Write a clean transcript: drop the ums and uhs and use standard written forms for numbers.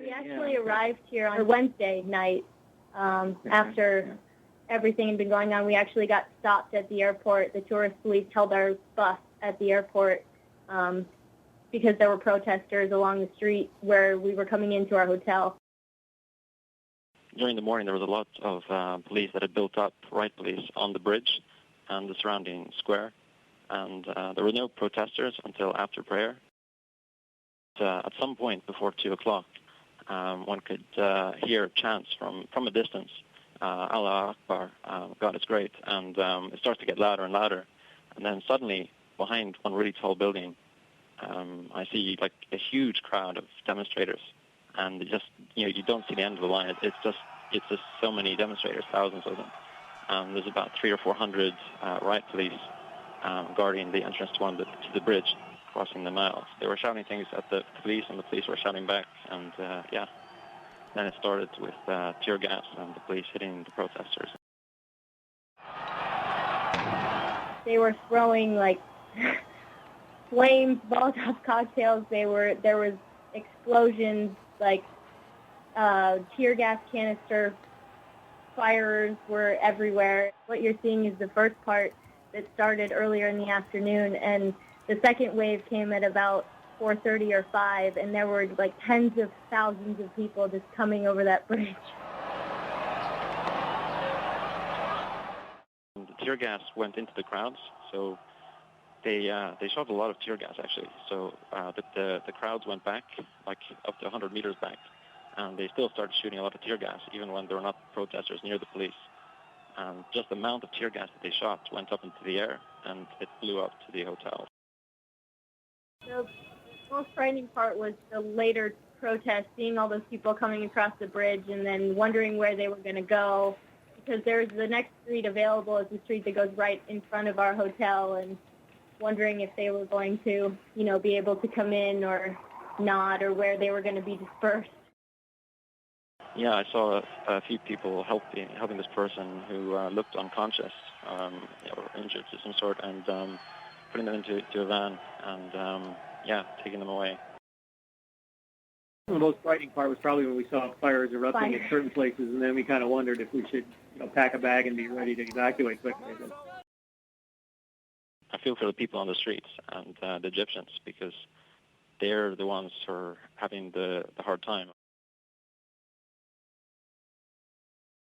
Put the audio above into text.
We actually arrived here on Wednesday night after everything had been going on. We actually got stopped at the airport. The tourist police held our bus at the airport because there were protesters along the street where we were coming into our hotel. During the morning, there was a lot of police that had built up, riot police, on the bridge and the surrounding square. And there were no protesters until after prayer. At some point before 2 o'clock, one could hear chants from a distance, Allah Akbar, God is great, and it starts to get louder and louder. And then suddenly, behind one really tall building, I see like a huge crowd of demonstrators, and you don't see the end of the line. It's just so many demonstrators, thousands of them. There's about 300 or 400 riot police guarding the entrance to the bridge, crossing the Mall. They were shouting things at the police, and the police were shouting back, and then it started with tear gas and the police hitting the protesters. They were throwing like flames, Molotov cocktails. There was explosions, like tear gas canister fires were everywhere. What you're seeing is the first part that started earlier in the afternoon, and the second wave came at about 4:30 or 5, and there were like tens of thousands of people just coming over that bridge. The tear gas went into the crowds, so they shot a lot of tear gas actually. So the crowds went back, like up to 100 meters back, and they still started shooting a lot of tear gas even when there were not protesters near the police. And just the amount of tear gas that they shot went up into the air, and it blew up to the hotel. The most frightening part was the later protest, seeing all those people coming across the bridge and then wondering where they were going to go, because there's the next street available is the street that goes right in front of our hotel, and wondering if they were going to, be able to come in or not, or where they were going to be dispersed. Yeah, I saw a few people helping this person who looked unconscious or injured of some sort, and putting them into a van and taking them away. The most frightening part was probably when we saw fires erupting in certain places, and then we kind of wondered if we should pack a bag and be ready to evacuate quickly. I feel for the people on the streets and the Egyptians, because they're the ones who are having the hard time.